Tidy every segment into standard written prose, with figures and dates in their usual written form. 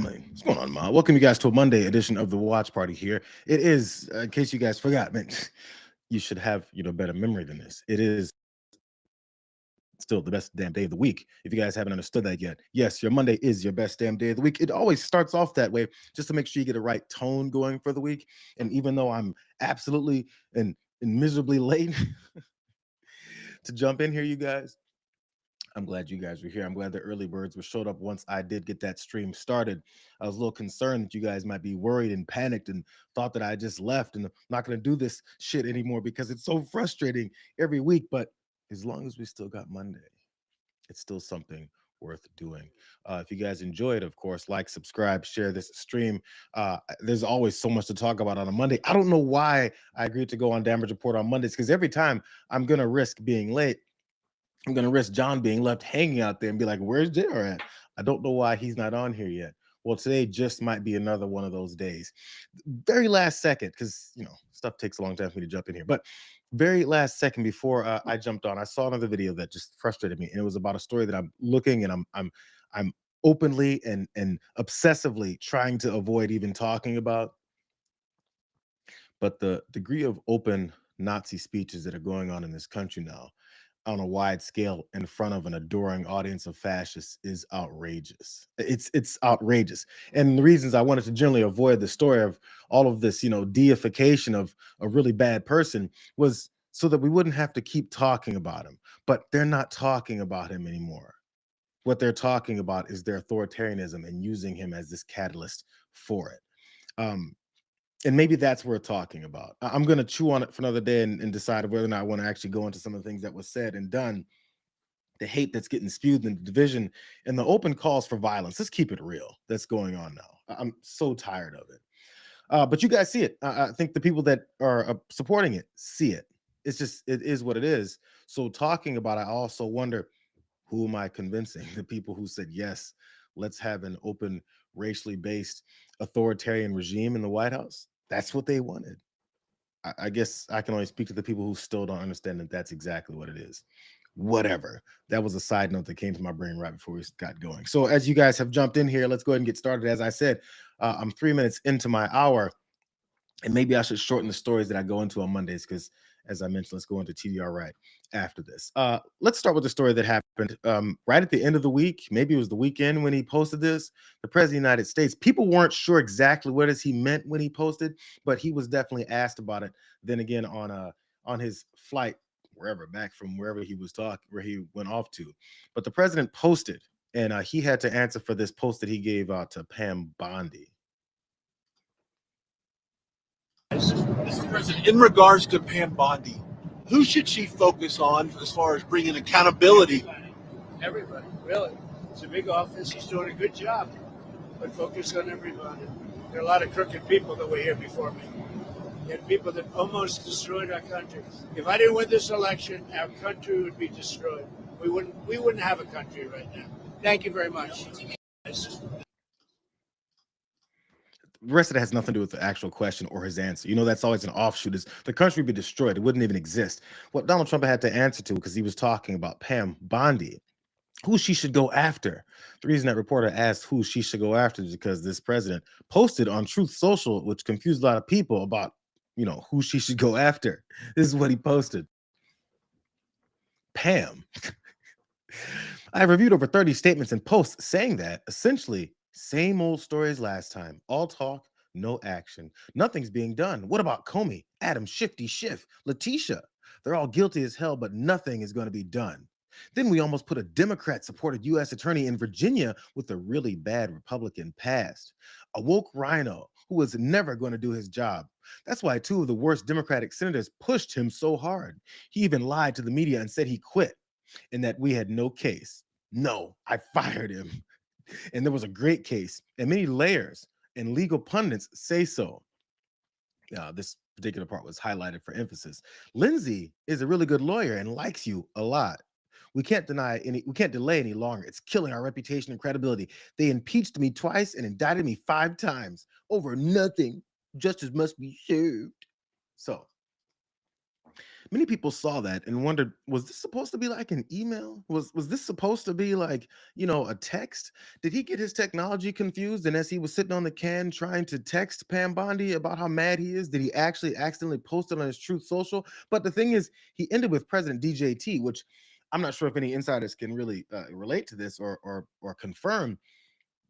family. What's going on, Ma? Welcome you guys to a Monday edition of the Watch Party here. It is, in case you guys forgot, man, you should have, better memory than this. It is still the best damn day of the week. If you guys haven't understood that yet, yes, your Monday is your best damn day of the week. It always starts off that way just to make sure you get a right tone going for the week. And even though I'm absolutely and miserably late to jump in here, you guys, I'm glad you guys were here. I'm glad the early birds were showed up once I did get that stream started. I was a little concerned that you guys might be worried and panicked and thought that I just left and I'm not going to do this shit anymore because it's so frustrating every week. But as long as we still got Monday, it's still something worth doing. If you guys enjoy it, of course, like, subscribe, share this stream. There's always so much to talk about on a Monday. I don't know why I agreed to go on Damage Report on Mondays, because every time I'm going to risk being late. I'm going to risk John being left hanging out there and be like, where's Jayar at? I don't know why he's not on here yet. Well, today just might be another one of those days. Very last second, because, stuff takes a long time for me to jump in here. But very last second before I jumped on, I saw another video that just frustrated me. And it was about a story that I'm looking and I'm openly and obsessively trying to avoid even talking about. But the degree of open Nazi speeches that are going on in this country now, on a wide scale in front of an adoring audience of fascists, is outrageous. It's outrageous. And the reasons I wanted to generally avoid the story of all of this, deification of a really bad person, was so that we wouldn't have to keep talking about him. But they're not talking about him anymore. What they're talking about is their authoritarianism and using him as this catalyst for it. And maybe that's what we're talking about. I'm going to chew on it for another day and decide whether or not I want to actually go into some of the things that was said and done, the hate that's getting spewed, and the division, and the open calls for violence. Let's keep it real. That's going on now. I'm so tired of it. But you guys see it. I think the people that are supporting it see it. It is what it is. So talking about it, I also wonder, who am I convincing? The people who said, yes, let's have an open, racially based authoritarian regime in the White House. That's what they wanted. I guess I can only speak to the people who still don't understand that that's exactly what it is. Whatever. That was a side note that came to my brain right before we got going. So as you guys have jumped in here, let's go ahead and get started. As I said, I'm 3 minutes into my hour, and maybe I should shorten the stories that I go into on Mondays, because, as I mentioned, let's go into TDR right after this. Let's start with the story that happened right at the end of the week. Maybe it was the weekend when he posted this. The President of the United States, people weren't sure exactly what he meant when he posted, but he was definitely asked about it. Then again, on his flight, back from wherever he was where he went off to. But the president posted, and he had to answer for this post that he gave out to Pam Bondi. Mr. President, in regards to Pam Bondi, who should she focus on as far as bringing accountability? Everybody, really. It's a big office. He's doing a good job, but focus on everybody. There are a lot of crooked people that were here before me. You had people that almost destroyed our country. If I didn't win this election, our country would be destroyed. We wouldn't have a country right now. Thank you very much. The rest of it has nothing to do with the actual question or his answer. That's always an offshoot. Is the country would be destroyed? It wouldn't even exist. What Donald Trump had to answer to, because he was talking about Pam Bondi, who she should go after. The reason that reporter asked who she should go after is because this president posted on Truth Social, which confused a lot of people about, who she should go after. This is what he posted. Pam. I have reviewed over 30 statements and posts saying that essentially same old stories last time. All talk, no action. Nothing's being done. What about Comey, Adam, Shifty, Schiff, Letitia? They're all guilty as hell, but nothing is going to be done. Then we almost put a Democrat-supported U.S. attorney in Virginia with a really bad Republican past. A woke rhino who was never going to do his job. That's why 2 of the worst Democratic senators pushed him so hard. He even lied to the media and said he quit and that we had no case. No, I fired him. And there was a great case, and many layers and legal pundits say so. This particular part was highlighted for emphasis. Lindsay is a really good lawyer and likes you a lot. We can't delay any longer. It's killing our reputation and credibility. They impeached me twice and indicted me 5 times over nothing. Justice must be served. So Many people saw that and wondered, was this supposed to be like an email? Was this supposed to be like, a text? Did he get his technology confused? And as he was sitting on the can trying to text Pam Bondi about how mad he is, did he actually accidentally post it on his Truth Social? But the thing is, he ended with President DJT, which I'm not sure if any insiders can really relate to this or confirm.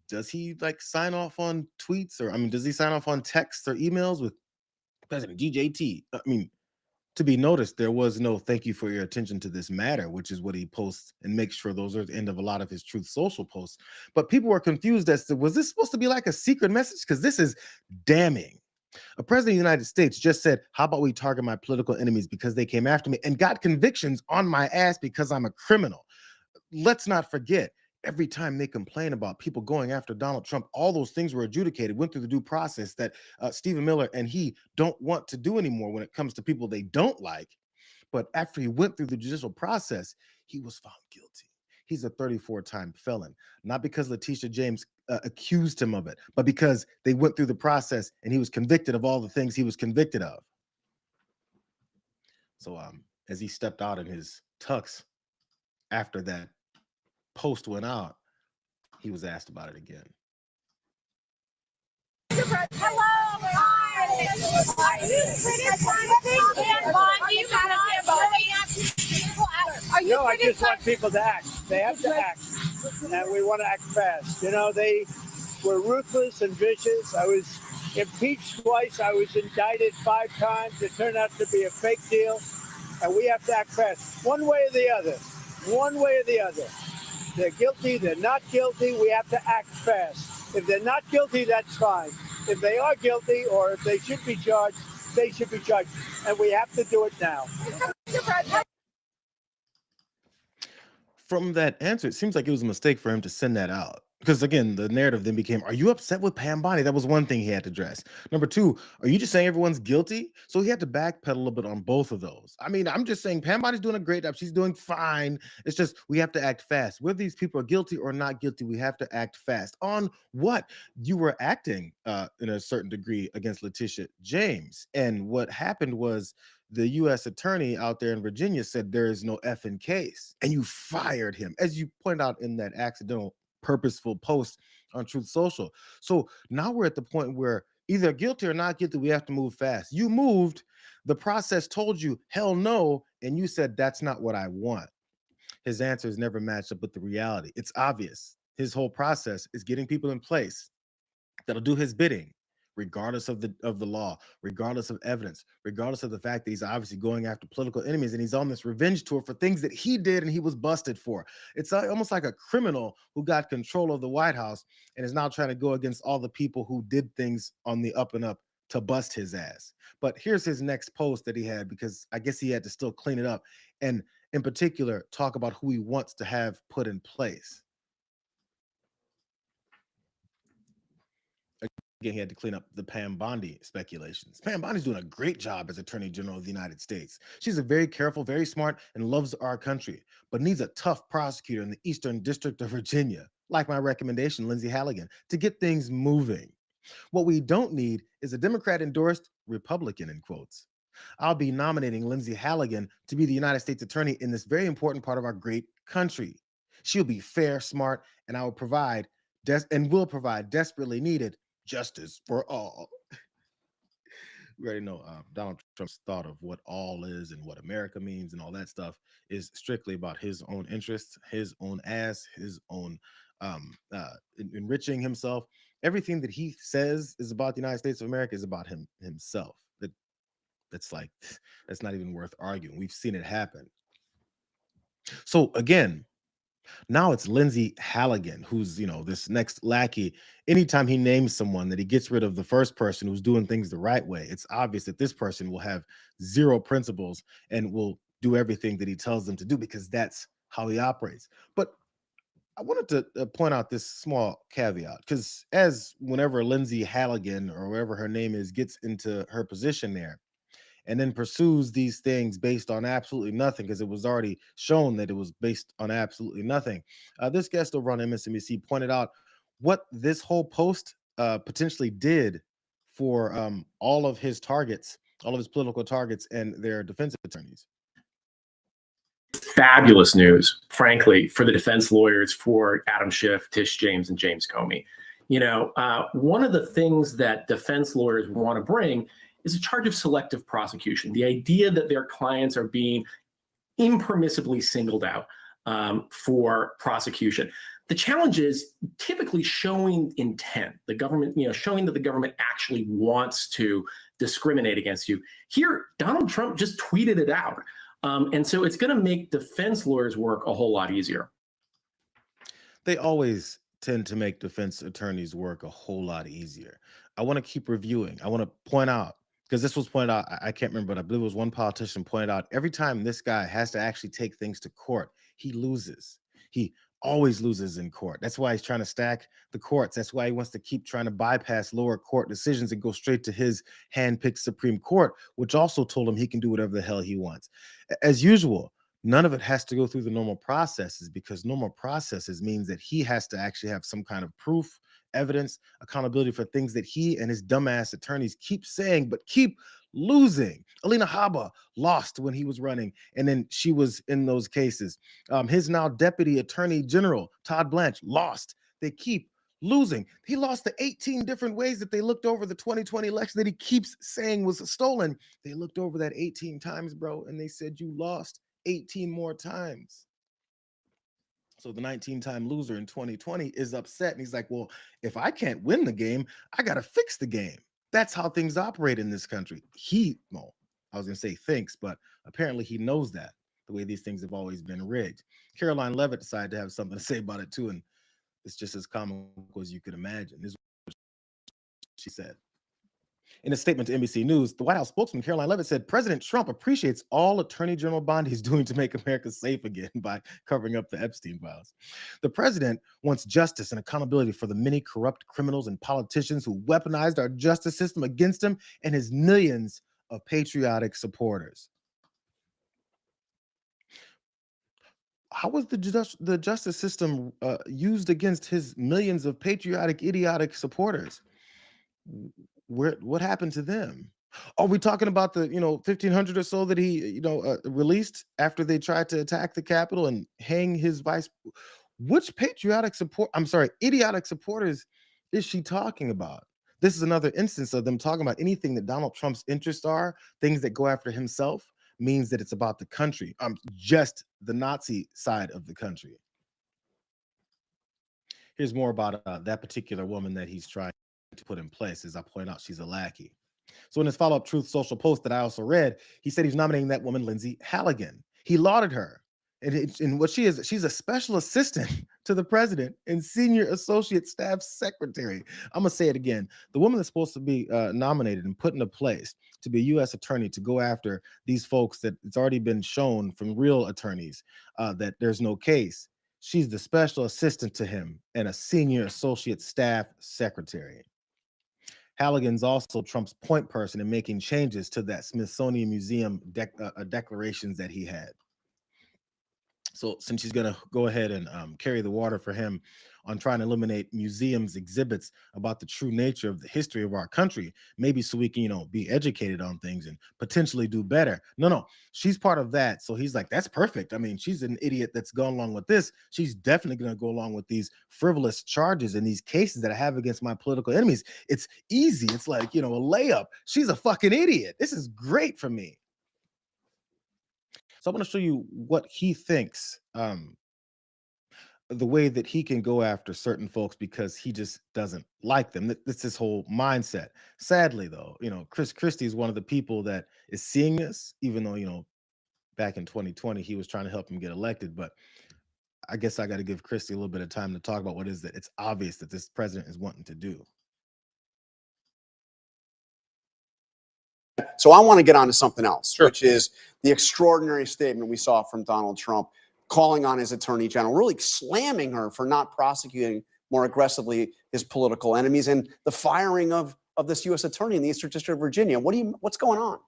Does he like sign off on tweets, or I mean, does he sign off on texts or emails with President DJT? I mean, to be noticed, there was no "thank you for your attention to this matter," which is what he posts and makes sure those are the end of a lot of his Truth Social posts. But people were confused as to, was this supposed to be like a secret message? Because this is damning. A president of the United States just said, how about we target my political enemies because they came after me, and got convictions on my ass because I'm a criminal. Let's not forget, every time they complain about people going after Donald Trump, all those things were adjudicated, went through the due process that Stephen Miller and he don't want to do anymore when it comes to people they don't like. But after he went through the judicial process, he was found guilty. He's a 34-time felon, not because Letitia James accused him of it, but because they went through the process and he was convicted of all the things he was convicted of. So as he stepped out in his tux after that post went out, he was asked about it again. Hello, hi. Are you criticizing Are you No, I just want people to act. They have to act, and we want to act fast. They were ruthless and vicious. I was impeached twice. I was indicted 5 times. It turned out to be a fake deal, and we have to act fast. One way or the other. One way or the other. They're guilty. They're not guilty. We have to act fast. If they're not guilty, that's fine. If they are guilty, or if they should be charged, they should be charged. And we have to do it now. From that answer, it seems like it was a mistake for him to send that out. Because again, the narrative then became, are you upset with Pam Bondi? That was one thing he had to address. Number two, are you just saying everyone's guilty? So he had to backpedal a little bit on both of those. I mean, I'm just saying Pam Bondi's doing a great job. She's doing fine. It's just we have to act fast. Whether these people are guilty or not guilty, we have to act fast. On what? You were acting in a certain degree against Letitia James. And what happened was the U.S. attorney out there in Virginia said there is no effing case, and you fired him, as you pointed out in that accidental, purposeful post on Truth Social. So now we're at the point where either guilty or not guilty, we have to move fast. You moved, the process told you hell no, and you said that's not what I want. His answers never matched up with the reality. It's obvious. His whole process is getting people in place that'll do his bidding, regardless of the law, regardless of evidence, regardless of the fact that he's obviously going after political enemies, and he's on this revenge tour for things that he did and he was busted for. It's almost like a criminal who got control of the White House and is now trying to go against all the people who did things on the up and up to bust his ass. But here's his next post that he had, because I guess he had to still clean it up, and in particular talk about who he wants to have put in place. Again, he had to clean up the Pam Bondi speculations. Pam Bondi's doing a great job as Attorney General of the United States. She's a very careful, very smart, and loves our country, but needs a tough prosecutor in the Eastern District of Virginia, like my recommendation, Lindsey Halligan, to get things moving. What we don't need is a Democrat-endorsed Republican, in quotes. I'll be nominating Lindsey Halligan to be the United States Attorney in this very important part of our great country. She'll be fair, smart, and I will provide will provide desperately needed justice for all. We already know Donald Trump's thought of what all is and what America means and all that stuff is strictly about his own interests, his own ass, his own enriching himself. Everything that he says is about the United States of America is about himself. That's like, that's not even worth arguing. We've seen it happen. So again, now it's Lindsey Halligan, who's, this next lackey. Anytime he names someone, that he gets rid of the first person who's doing things the right way, it's obvious that this person will have zero principles and will do everything that he tells them to do, because that's how he operates. But I wanted to point out this small caveat, because whenever Lindsey Halligan, or whatever her name is, gets into her position there, and then pursues these things based on absolutely nothing, because it was already shown that it was based on absolutely nothing. This guest over on MSNBC pointed out what this whole post potentially did for all of his targets, all of his political targets and their defense attorneys. fabulous news, frankly, for the defense lawyers for Adam Schiff, Tish James, and James Comey. One of the things that defense lawyers want to bring is a charge of selective prosecution. The idea that their clients are being impermissibly singled out for prosecution. The challenge is typically showing intent, the government, showing that the government actually wants to discriminate against you. Here, Donald Trump just tweeted it out. And so it's going to make defense lawyers' work a whole lot easier. They always tend to make defense attorneys' work a whole lot easier. I want to keep reviewing. I want to point out, because this was pointed out, I can't remember, but I believe it was one politician pointed out, every time this guy has to actually take things to court, he loses. He always loses in court. That's why he's trying to stack the courts. That's why he wants to keep trying to bypass lower court decisions and go straight to his hand-picked Supreme Court, which also told him he can do whatever the hell he wants. As usual, none of it has to go through the normal processes, because normal processes means that he has to actually have some kind of proof, evidence, accountability for things that he and his dumbass attorneys keep saying but keep losing. Alina Habba lost when he was running, and then she was in those cases. His now deputy attorney general, Todd Blanche, lost. They keep losing. He lost the 18 different ways that they looked over the 2020 election that he keeps saying was stolen. They looked over that 18 times, bro, and they said you lost 18 more times. So the 19-time loser in 2020 is upset, and he's like, well, if I can't win the game, I got to fix the game. That's how things operate in this country. I was going to say thinks, but apparently he knows that, the way these things have always been rigged. Caroline Leavitt decided to have something to say about it too, and it's just as comical as you could imagine. This is what she said. In a statement to NBC News, the White House spokesman Caroline Leavitt said President Trump appreciates all Attorney General Bondi is doing to make America safe again by covering up the Epstein files. The president wants justice and accountability for the many corrupt criminals and politicians who weaponized our justice system against him and his millions of patriotic supporters. How was the justice system used against his millions of patriotic, idiotic supporters? What happened to them? Are we talking about the 1,500 or so that he released after they tried to attack the Capitol and hang his vice? Which idiotic supporters is she talking about? This is another instance of them talking about anything that Donald Trump's interests are, things that go after himself, means that it's about the country, just the Nazi side of the country. Here's more about that particular woman that he's trying to put in place. As I point out, she's a lackey. So in his follow-up Truth Social post that I also read, he said he's nominating that woman, Lindsay Halligan. He lauded her. And what she is, she's a special assistant to the president and senior associate staff secretary. I'm going to say it again. The woman that's supposed to be nominated and put into place to be a U.S. attorney to go after these folks that it's already been shown from real attorneys that there's no case. She's the special assistant to him and a senior associate staff secretary. Halligan's also Trump's point person in making changes to that Smithsonian Museum declarations that he had. So since she's going to go ahead and carry the water for him on trying to eliminate museums exhibits about the true nature of the history of our country, maybe so we can, be educated on things and potentially do better. No, she's part of that. So he's like, that's perfect. I mean, she's an idiot that's gone along with this. She's definitely going to go along with these frivolous charges and these cases that I have against my political enemies. It's easy. It's like, a layup. She's a fucking idiot. This is great for me. So I'm going to show you what he thinks, the way that he can go after certain folks because he just doesn't like them. That's his whole mindset. Sadly, though, Chris Christie is one of the people that is seeing this, even though, back in 2020, he was trying to help him get elected. But I guess I got to give Christie a little bit of time to talk about what is that it's obvious that this president is wanting to do. So I want to get on to something else, Sure. which is the extraordinary statement we saw from Donald Trump calling on his attorney general, really slamming her for not prosecuting more aggressively his political enemies, and the firing of this U.S. attorney in the Eastern District of Virginia. What's going on?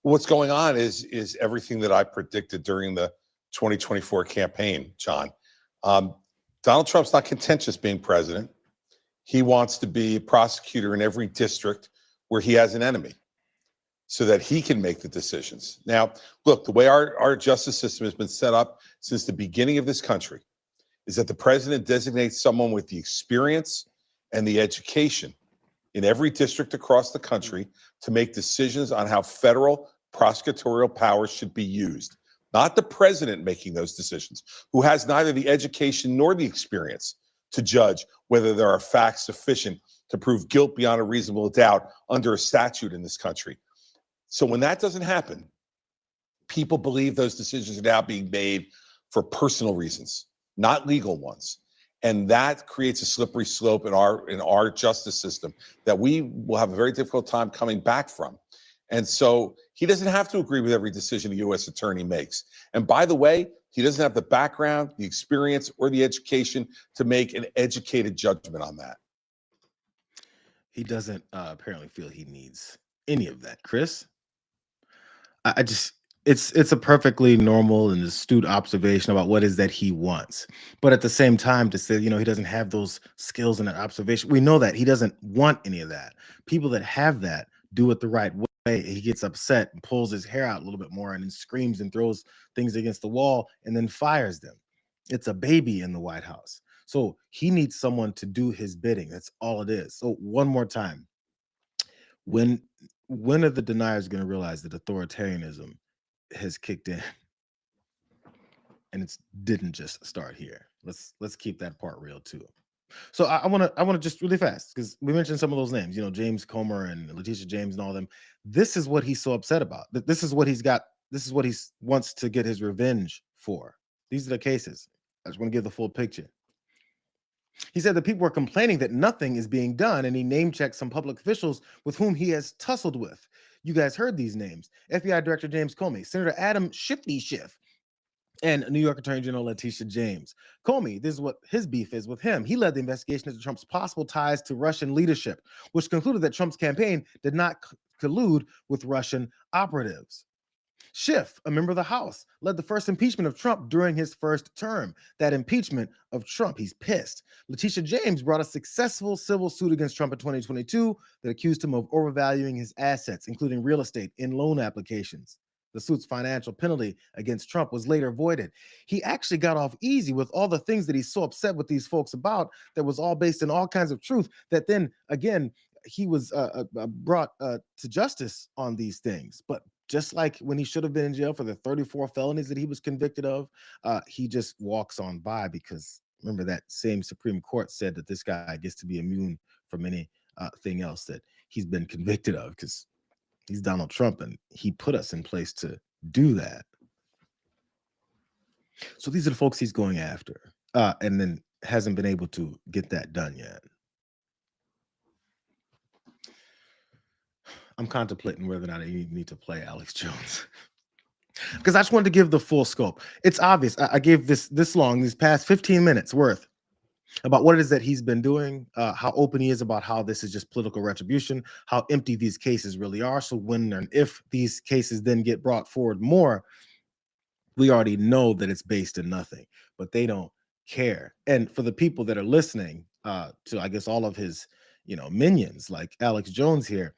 What's going on is everything that I predicted during the 2024 campaign, John. Donald Trump's not content just being president. He wants to be a prosecutor in every district where he has an enemy. so that he can make the decisions. Now, look, the way our justice system has been set up since the beginning of this country is that the president designates someone with the experience and the education in every district across the country to make decisions on how federal prosecutorial powers should be used. Not the president making those decisions, who has neither the education nor the experience to judge whether there are facts sufficient to prove guilt beyond a reasonable doubt under a statute in this country. So when that doesn't happen, people believe those decisions are now being made for personal reasons, not legal ones. And that creates a slippery slope in our justice system that we will have a very difficult time coming back from. And so he doesn't have to agree with every decision a U.S. attorney makes. And by the way, he doesn't have the background, the experience, or the education to make an educated judgment on that. He doesn't apparently feel he needs any of that, Chris. I just, it's a perfectly normal and astute observation about what is that he wants. But at the same time, to say, he doesn't have those skills and that observation, we know that he doesn't want any of that. People that have that do it the right way. He gets upset and pulls his hair out a little bit more and then screams and throws things against the wall and then fires them. It's a baby in the White House. So he needs someone to do his bidding. That's all it is. So one more time, when are the deniers going to realize that authoritarianism has kicked in? And it didn't just start here. Let's keep that part real too. So I want to just really fast, because we mentioned some of those names, James Comer and Letitia James and all them. This is what he's so upset about. This is what he's got. This is what he wants to get his revenge for. These are the cases. I just want to give the full picture. He said that people were complaining that nothing is being done, and he name-checked some public officials with whom he has tussled with. You guys heard these names: FBI Director James Comey, Senator Adam Schiff, and New York Attorney General Letitia James. Comey, this is what his beef is with him. He led the investigation into Trump's possible ties to Russian leadership, which concluded that Trump's campaign did not collude with Russian operatives. Schiff, a member of the House, led the first impeachment of Trump during his first term. That impeachment of Trump, he's pissed. Letitia James brought a successful civil suit against Trump in 2022 that accused him of overvaluing his assets, including real estate, in loan applications. The suit's financial penalty against Trump was later voided. He actually got off easy with all the things that he's so upset with these folks about, that was all based in all kinds of truth, that then, again, he was brought to justice on these things. But just like when he should have been in jail for the 34 felonies that he was convicted of, he just walks on by, because remember, that same Supreme Court said that this guy gets to be immune from anything else that he's been convicted of, because he's Donald Trump and he put us in place to do that. So these are the folks he's going after, and then hasn't been able to get that done yet. I'm contemplating whether or not I need to play Alex Jones, because I just wanted to give the full scope. It's obvious. I gave this long, these past 15 minutes worth, about what it is that he's been doing, how open he is about how this is just political retribution, how empty these cases really are. So when and if these cases then get brought forward more, we already know that it's based in nothing, but they don't care. And for the people that are listening to, I guess, all of his, minions like Alex Jones here,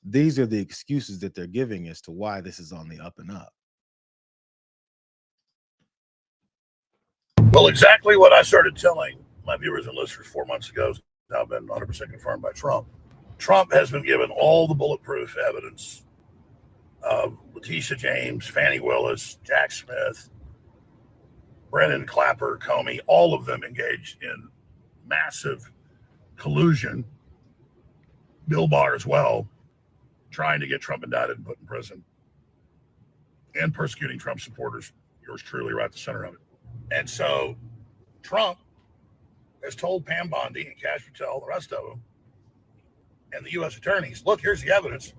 these are the excuses that they're giving as to why this is on the up and up. Well, exactly what I started telling my viewers and listeners 4 months ago has now been 100% confirmed by Trump. Trump has been given all the bulletproof evidence of Letitia James, Fani Willis, Jack Smith, Brennan Clapper, Comey, all of them engaged in massive collusion, Bill Barr as well, trying to get Trump indicted and put in prison, and persecuting Trump supporters. Yours truly right at the center of it. And so Trump has told Pam Bondi and Cash Patel, the rest of them, and the U.S. attorneys, look, here's the evidence.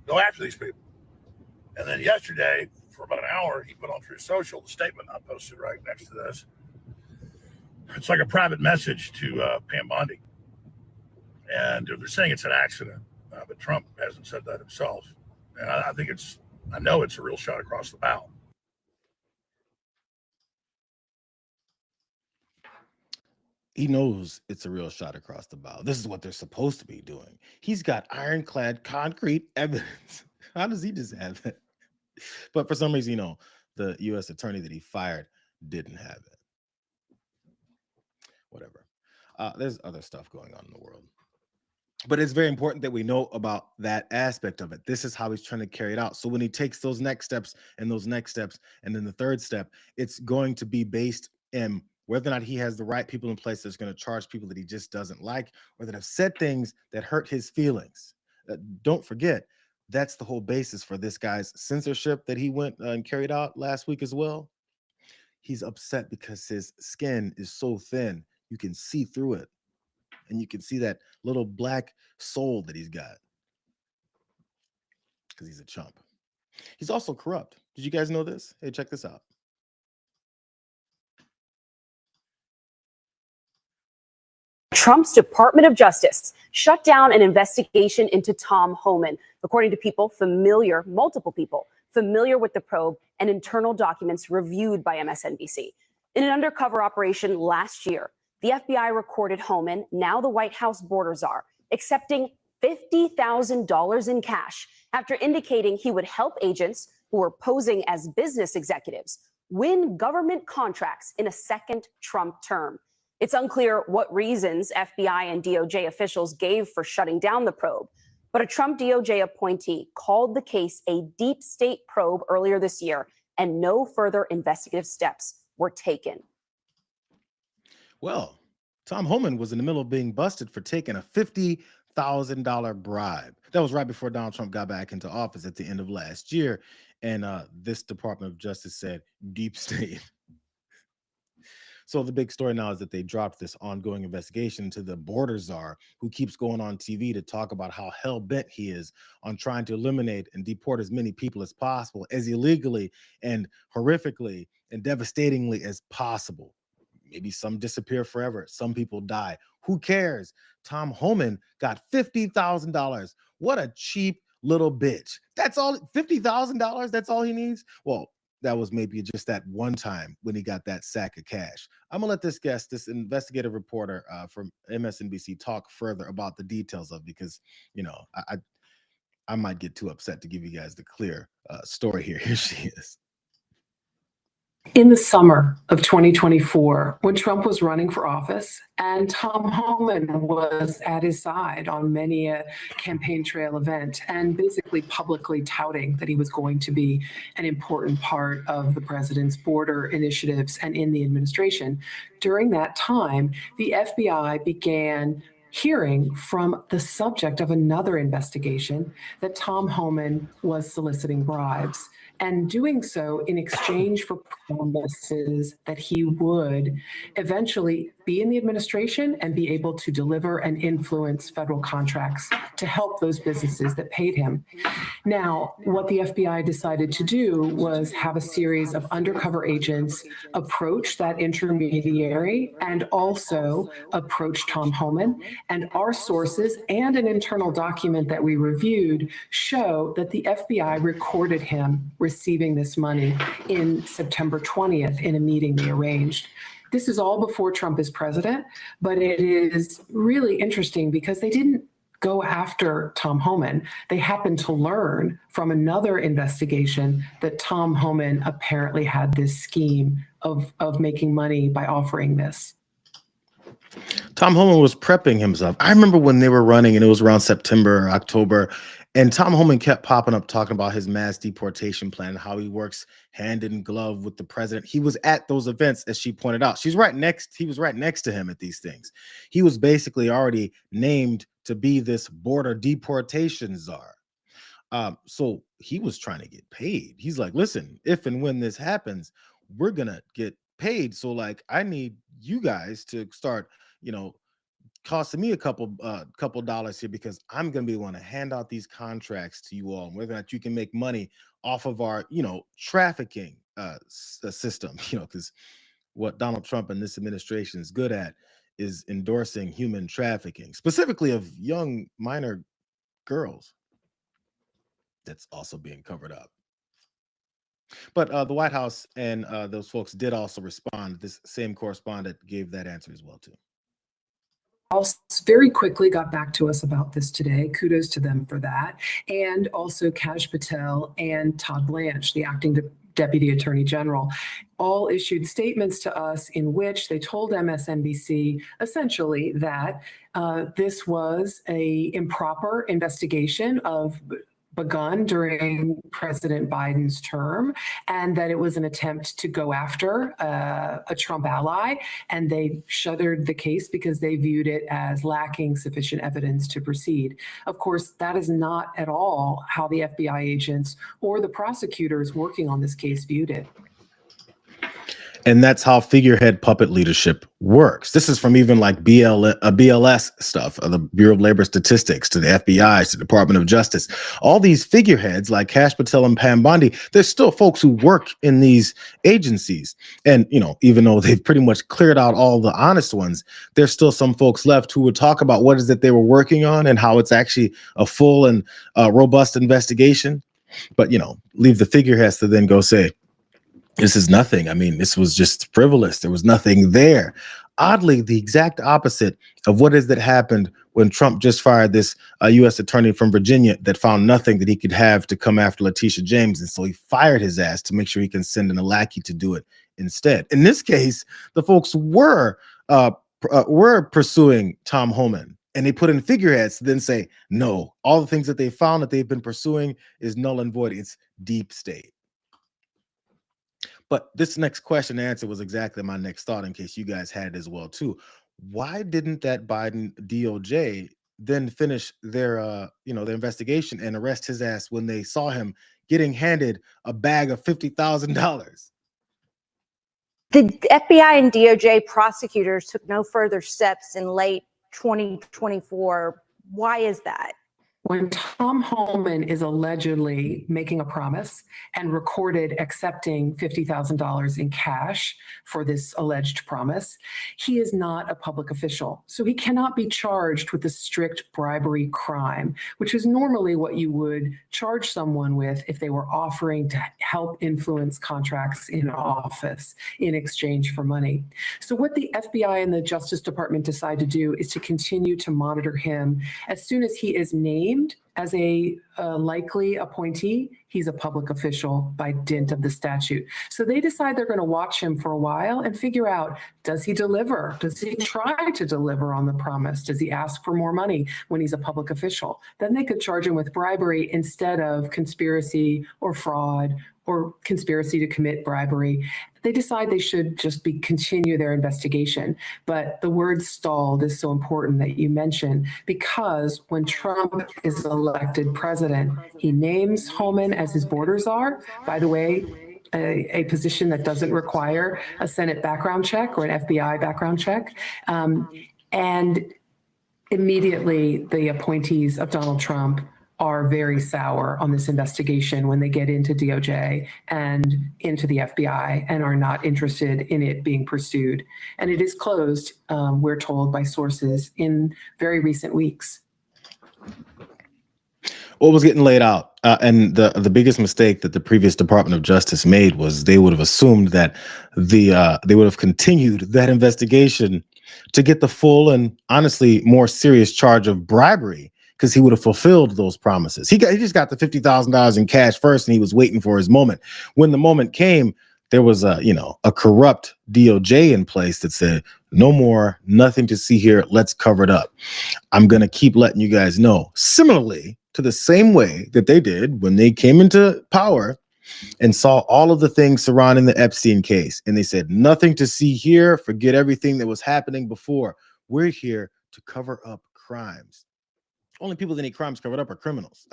Go after these people. And then yesterday, for about an hour, he put on Truth Social the statement I posted right next to this. It's like a private message to Pam Bondi. And they're saying it's an accident, but Trump hasn't said that himself. And I know it's a real shot across the bow. He knows it's a real shot across the bow. This is what they're supposed to be doing. He's got ironclad, concrete evidence How does he just have it? But for some reason, the U.S. attorney that he fired didn't have it. Whatever. There's other stuff going on in the world. But it's very important that we know about that aspect of it. This is how he's trying to carry it out. So when he takes those next steps, and then the third step, it's going to be based in whether or not he has the right people in place that's going to charge people that he just doesn't like, or that have said things that hurt his feelings. Don't forget, that's the whole basis for this guy's censorship that he went and carried out last week as well. He's upset because his skin is so thin, you can see through it. And you can see that little black soul that he's got because he's a chump. He's also corrupt. Did you guys know this? Hey, check this out. Trump's Department of Justice shut down an investigation into Tom Homan, according to multiple people familiar with the probe and internal documents reviewed by MSNBC. In an undercover operation last year, the FBI recorded Homan, now the White House border czar, accepting $50,000 in cash after indicating he would help agents who were posing as business executives win government contracts in a second Trump term. It's unclear what reasons FBI and DOJ officials gave for shutting down the probe, but a Trump DOJ appointee called the case a deep state probe earlier this year, and no further investigative steps were taken. Well, Tom Homan was in the middle of being busted for taking a $50,000 bribe. That was right before Donald Trump got back into office at the end of last year. And this Department of Justice said deep state. So the big story now is that they dropped this ongoing investigation into the border czar, who keeps going on TV to talk about how hell-bent he is on trying to eliminate and deport as many people as possible, as illegally and horrifically and devastatingly as possible. Maybe some disappear forever. Some people die. Who cares? Tom Homan got $50,000. What a cheap little bitch. That's all. $50,000. That's all he needs. Well, that was maybe just that one time when he got that sack of cash. I'm gonna let this guest, this investigative reporter from MSNBC, talk further about the details of, because I might get too upset to give you guys the clear story here. Here she is. In the summer of 2024, when Trump was running for office and Tom Homan was at his side on many a campaign trail event and basically publicly touting that he was going to be an important part of the president's border initiatives and in the administration, during that time, the FBI began hearing from the subject of another investigation that Tom Homan was soliciting bribes, and doing so in exchange for promises that he would eventually be in the administration and be able to deliver and influence federal contracts to help those businesses that paid him. Now, what the FBI decided to do was have a series of undercover agents approach that intermediary and also approach Tom Homan. And our sources and an internal document that we reviewed show that the FBI recorded him receiving this money in September 20th in a meeting they arranged. This is all before Trump is president, but it is really interesting because they didn't go after Tom Homan. They happened to learn from another investigation that Tom Homan apparently had this scheme of making money by offering this. Tom Homan was prepping himself. I remember when they were running, and it was around September or October, and Tom Homan kept popping up talking about his mass deportation plan, how he works hand in glove with the president. He was at those events, as she pointed out. He was right next to him at these things. He was basically already named to be this border deportation czar. So he was trying to get paid. He's like, listen, if and when this happens, we're gonna get paid. So like, I need you guys to start, costing me a couple dollars here, because I'm going to be the one to hand out these contracts to you all, and whether or not you can make money off of our, trafficking system, because what Donald Trump and this administration is good at is endorsing human trafficking, specifically of young minor girls. That's also being covered up. But the White House and those folks did also respond. This same correspondent gave that answer as well, too. House very quickly got back to us about this today. Kudos to them for that. And also Kaj Patel and Todd Blanche, the acting Deputy Attorney General, all issued statements to us in which they told MSNBC essentially that this was an improper investigation begun during President Biden's term, and that it was an attempt to go after a Trump ally, and they shuttered the case because they viewed it as lacking sufficient evidence to proceed. Of course, that is not at all how the FBI agents or the prosecutors working on this case viewed it. And that's how figurehead puppet leadership works. This is from even like BLS stuff, the Bureau of Labor Statistics, to the FBI, to the Department of Justice. All these figureheads like Kash Patel and Pam Bondi, there's still folks who work in these agencies. And, you know, even though they've pretty much cleared out all the honest ones, there's still some folks left who would talk about what is it they were working on and how it's actually a full and robust investigation. But, you know, leave the figureheads to then go say, this is nothing. I mean, this was just frivolous. There was nothing there. Oddly, the exact opposite of what is that happened when Trump just fired this U.S. attorney from Virginia that found nothing that he could have to come after Letitia James. And so he fired his ass to make sure he can send in a lackey to do it instead. In this case, the folks were pursuing Tom Homan. And they put in figureheads to then say, no, all the things that they found that they've been pursuing is null and void. It's deep state. But this next question and answer was exactly my next thought, in case you guys had it as well too. Why didn't that Biden DOJ then finish their their investigation and arrest his ass when they saw him getting handed a bag of $50,000? The FBI and DOJ prosecutors took no further steps in late 2024. Why is that? When Tom Homan is allegedly making a promise and recorded accepting $50,000 in cash for this alleged promise, he is not a public official. So he cannot be charged with a strict bribery crime, which is normally what you would charge someone with if they were offering to help influence contracts in office in exchange for money. So what the FBI and the Justice Department decide to do is to continue to monitor him. As soon as he is named as a likely appointee, he's a public official by dint of the statute. So they decide they're going to watch him for a while and figure out, does he deliver? Does he try to deliver on the promise? Does he ask for more money when he's a public official? Then they could charge him with bribery instead of conspiracy or fraud or conspiracy to commit bribery. They decide they should just continue their investigation. But the word stalled is so important that you mentioned, because when Trump is elected president, he names Homan as his borders czar. By the way, a position that doesn't require a Senate background check or an FBI background check. And immediately the appointees of Donald Trump are very sour on this investigation when they get into DOJ and into the FBI and are not interested in it being pursued. And it is closed, we're told by sources, in very recent weeks. What was getting laid out, and the biggest mistake that the previous Department of Justice made was they would have assumed that they would have continued that investigation to get the full and honestly more serious charge of bribery, because he would have fulfilled those promises. He just got the $50,000 in cash first, and he was waiting for his moment. When the moment came, there was a corrupt DOJ in place that said, no more, nothing to see here. Let's cover it up. I'm going to keep letting you guys know. Similarly to the same way that they did when they came into power and saw all of the things surrounding the Epstein case. And they said, nothing to see here. Forget everything that was happening before. We're here to cover up crimes. Only people that need crimes covered up are criminals.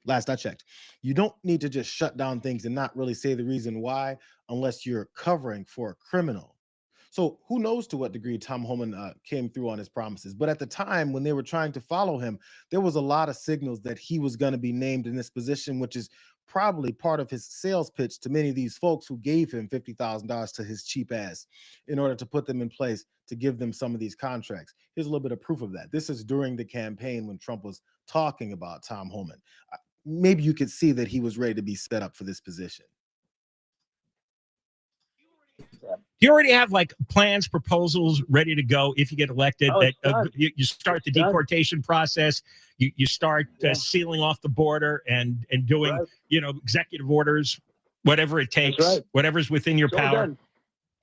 Last I checked, you don't need to just shut down things and not really say the reason why unless you're covering for a criminal. So who knows to what degree Tom Homan came through on his promises. But at the time when they were trying to follow him, there was a lot of signals that he was going to be named in this position, which is probably part of his sales pitch to many of these folks who gave him $50,000 to his cheap ass in order to put them in place to give them some of these contracts. Here's a little bit of proof of that. This is during the campaign when Trump was talking about Tom Homan. Maybe you could see that he was ready to be set up for this position. Do you already have like plans, proposals ready to go if you get elected? Oh, That it's done. you start the It's done. deportation process. You start Yeah. sealing off the border and doing Right. executive orders, whatever it takes, right. whatever's within your It's all power. done.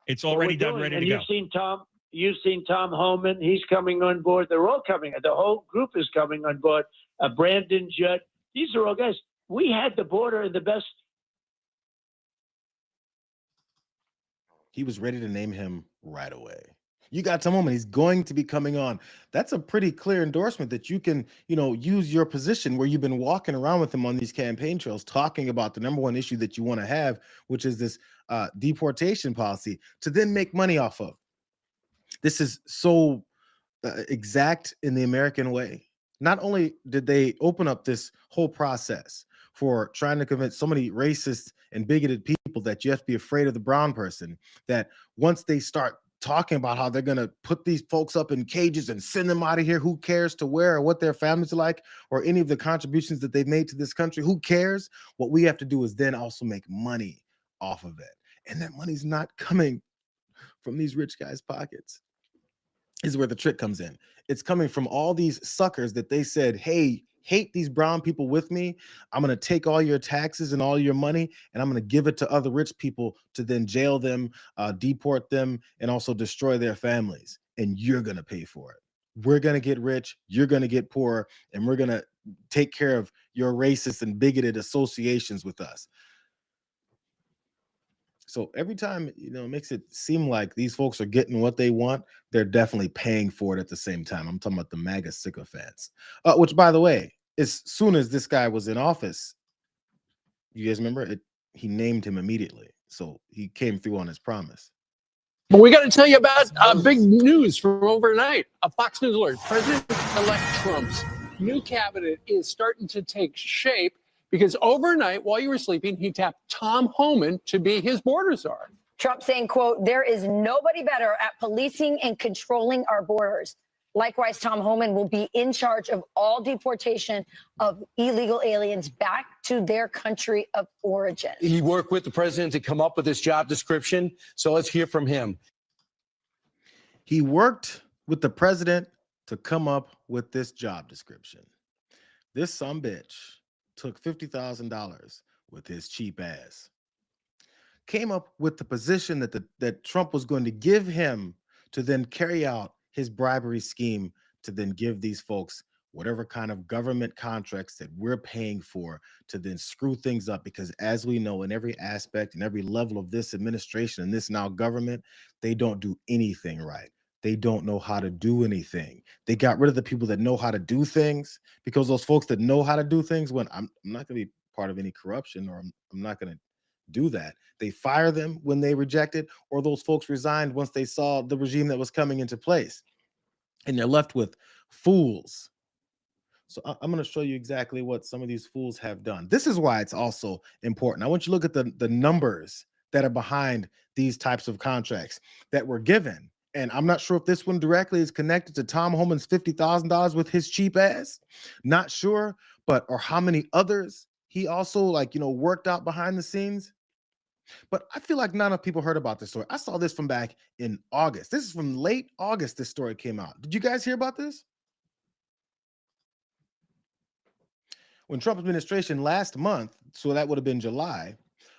It's What already we're done, doing, ready and to go. You've seen Tom Homan. He's coming on board. They're all coming. The whole group is coming on board. Brandon Judd. These are all guys. We had the border in the best. He was ready to name him right away. You got Tom Homan. He's going to be coming on. That's a pretty clear endorsement that you can, use your position where you've been walking around with him on these campaign trails, talking about the number one issue that you want to have, which is this deportation policy, to then make money off of. This is so exact in the American way. Not only did they open up this whole process for trying to convince so many racist and bigoted people that you have to be afraid of the brown person, that once they start talking about how they're going to put these folks up in cages and send them out of here, who cares to where or what their families are like or any of the contributions that they've made to this country, who cares? What we have to do is then also make money off of it. And that money's not coming from these rich guys' pockets. This is where the trick comes in. It's coming from all these suckers that they said, hey, hate these brown people with me. I'm going to take all your taxes and all your money, and I'm going to give it to other rich people to then jail them, deport them, and also destroy their families. And you're going to pay for it. We're going to get rich, you're going to get poor, and we're going to take care of your racist and bigoted associations with us. So every time, it makes it seem like these folks are getting what they want, they're definitely paying for it at the same time. I'm talking about the MAGA sycophants, which, by the way, as soon as this guy was in office, you guys remember it, he named him immediately. So he came through on his promise. But we got to tell you about big news from overnight. A Fox News alert. President-elect Trump's new cabinet is starting to take shape because overnight, while you were sleeping, he tapped Tom Homan to be his border czar. Trump saying, quote, there is nobody better at policing and controlling our borders. Likewise, Tom Homan will be in charge of all deportation of illegal aliens back to their country of origin. He worked with the president to come up with this job description. So let's hear from him. He worked with the president to come up with this job description. This sumbitch took $50,000 with his cheap ass. Came up with the position that Trump was going to give him to then carry out his bribery scheme to then give these folks whatever kind of government contracts that we're paying for to then screw things up. Because as we know, in every aspect and every level of this administration and this now government, they don't do anything right. They don't know how to do anything. They got rid of the people that know how to do things, because those folks that know how to do things, when I'm not going to be part of any corruption, or I'm not going to do that. They fire them when they reject it, or those folks resigned once they saw the regime that was coming into place. And they're left with fools. So I'm going to show you exactly what some of these fools have done. This is why it's also important. I want you to look at the numbers that are behind these types of contracts that were given. And I'm not sure if this one directly is connected to Tom Homan's $50,000 with his cheap ass. Not sure, or how many others he also worked out behind the scenes. But I feel like not enough people heard about this story. I saw this from back in August. This is from late August. This story came out. Did you guys hear about this? When Trump's administration last month, so that would have been July,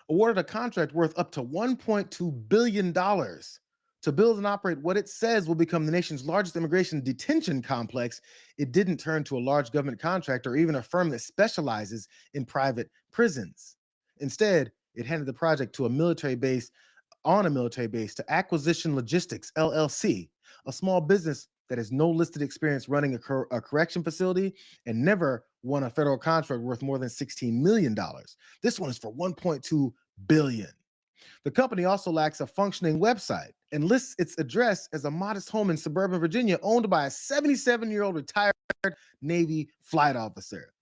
awarded a contract worth up to $1.2 billion to build and operate what it says will become the nation's largest immigration detention complex, it didn't turn to a large government contractor or even a firm that specializes in private prisons. Instead, it handed the project to a military base to Acquisition Logistics, LLC, a small business that has no listed experience running a correction facility and never won a federal contract worth more than $16 million. This one is for $1.2 billion. The company also lacks a functioning website and lists its address as a modest home in suburban Virginia owned by a 77-year-old retired Navy flight officer.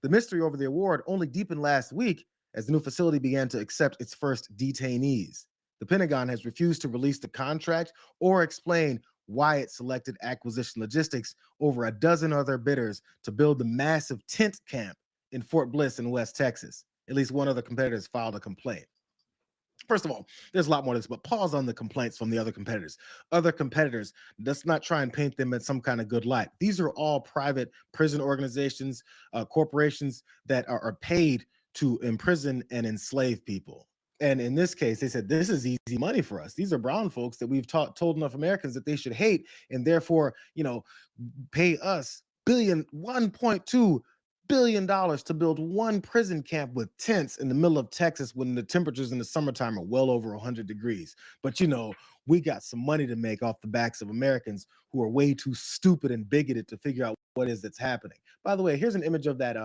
The mystery over the award only deepened last week as the new facility began to accept its first detainees. The Pentagon has refused to release the contract or explain why it selected Acquisition Logistics over a dozen other bidders to build the massive tent camp in Fort Bliss in West Texas. At least one other competitor has filed a complaint. First of all, there's a lot more to this, but pause on the complaints from the other competitors. Other competitors, let's not try and paint them in some kind of good light. These are all private prison organizations, corporations that are paid to imprison and enslave people. And in this case, they said, this is easy money for us. These are brown folks that we've told enough Americans that they should hate, and therefore, pay us $1.2 billion to build one prison camp with tents in the middle of Texas when the temperatures in the summertime are well over 100 degrees. But we got some money to make off the backs of Americans who are way too stupid and bigoted to figure out what it is that's happening. By the way, here's an image of that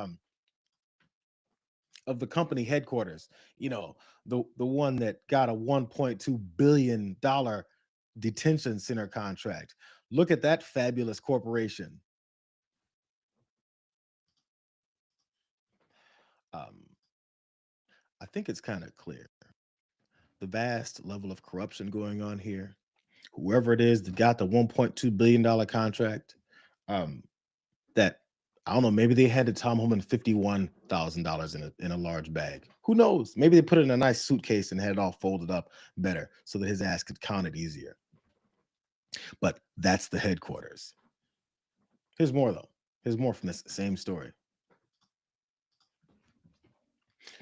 of the company headquarters, the one that got a $1.2 billion detention center contract. Look at that fabulous corporation. I think it's kind of clear the vast level of corruption going on here. Whoever it is that got the $1.2 billion contract, that I don't know, maybe they handed Tom Homan $51,000 in a large bag. Who knows? Maybe they put it in a nice suitcase and had it all folded up better so that his ass could count it easier. But that's the headquarters. Here's more, though. Here's more from this same story.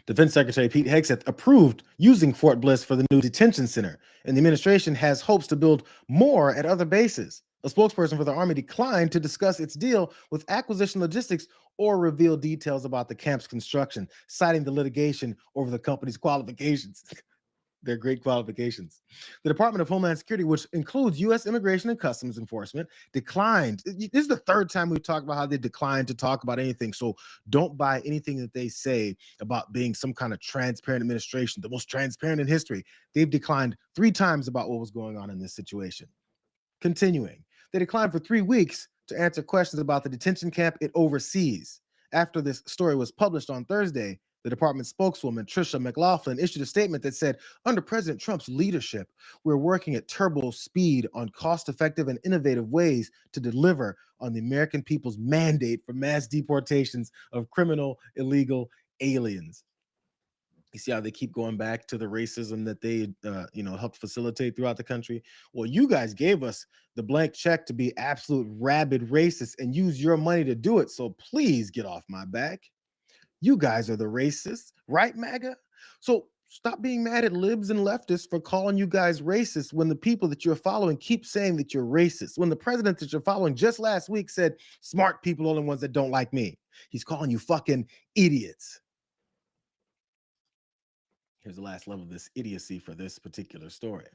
Defense Secretary Pete Hegseth approved using Fort Bliss for the new detention center, and the administration has hopes to build more at other bases. A spokesperson for the Army declined to discuss its deal with Acquisition Logistics or reveal details about the camp's construction, citing the litigation over the company's qualifications. They're great qualifications. The Department of Homeland Security, which includes U.S. Immigration and Customs Enforcement, declined. This is the third time we've talked about how they declined to talk about anything. So don't buy anything that they say about being some kind of transparent administration, the most transparent in history. They've declined 3 times about what was going on in this situation. Continuing, they declined for 3 weeks to answer questions about the detention camp it oversees. After this story was published on Thursday, the department spokeswoman, Tricia McLaughlin, issued a statement that said, under President Trump's leadership, we're working at turbo speed on cost-effective and innovative ways to deliver on the American people's mandate for mass deportations of criminal, illegal aliens. You see how they keep going back to the racism that they, helped facilitate throughout the country? Well, you guys gave us the blank check to be absolute rabid racists and use your money to do it. So please get off my back. You guys are the racists, right, MAGA? So stop being mad at libs and leftists for calling you guys racist when the people that you're following keep saying that you're racist. When the president that you're following just last week said, smart people are the ones that don't like me. He's calling you fucking idiots. Here's the last level of this idiocy for this particular story.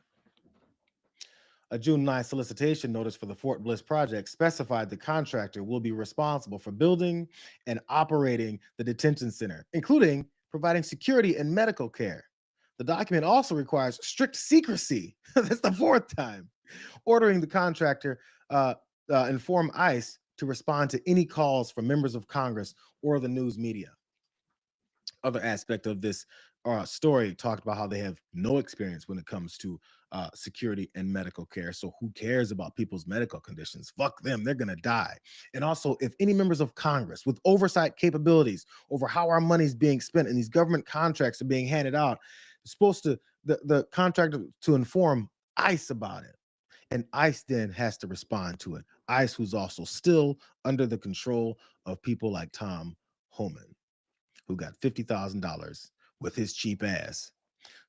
A June 9 solicitation notice for the Fort Bliss project specified the contractor will be responsible for building and operating the detention center, including providing security and medical care. The document also requires strict secrecy. That's the 4th time. Ordering the contractor inform ICE to respond to any calls from members of Congress or the news media. Other aspect of this story talked about how they have no experience when it comes to security and medical care. So who cares about people's medical conditions? Fuck them. They're going to die. And also, if any members of Congress with oversight capabilities over how our money is being spent and these government contracts are being handed out, it's supposed to, the contractor to inform ICE about it. And ICE then has to respond to it. ICE, who's also still under the control of people like Tom Homan, who got $50,000 with his cheap ass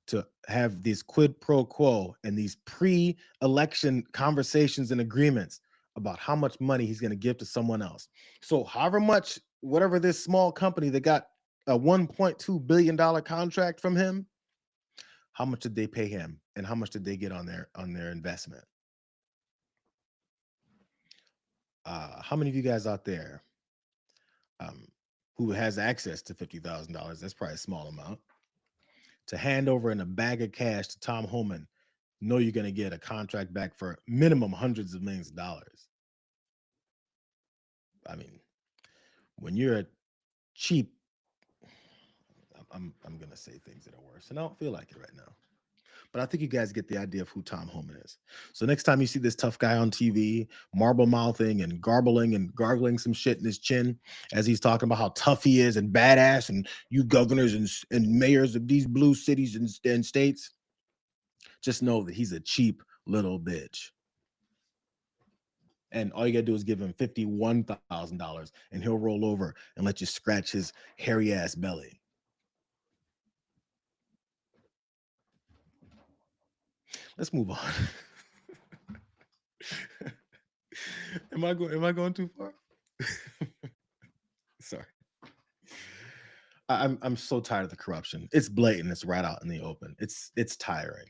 to have these quid pro quo and these pre-election conversations and agreements about how much money he's going to give to someone else. So however much, whatever this small company that got a $1.2 billion contract from him, how much did they pay him and how much did they get on their investment? How many of you guys out there who has access to $50,000, that's probably a small amount, to hand over in a bag of cash to Tom Homan, know you're going to get a contract back for minimum hundreds of millions of dollars? I mean, when you're a cheap, I'm going to say things that are worse, and I don't feel like it right now. But I think you guys get the idea of who Tom Homan is. So next time you see this tough guy on TV, marble mouthing and garbling and gargling some shit in his chin as he's talking about how tough he is and badass, and you governors and mayors of these blue cities and states, just know that he's a cheap little bitch. And all you gotta do is give him $51,000 and he'll roll over and let you scratch his hairy ass belly. Let's move on. Am I going too far? Sorry. I'm so tired of the corruption. It's blatant, it's right out in the open. It's tiring.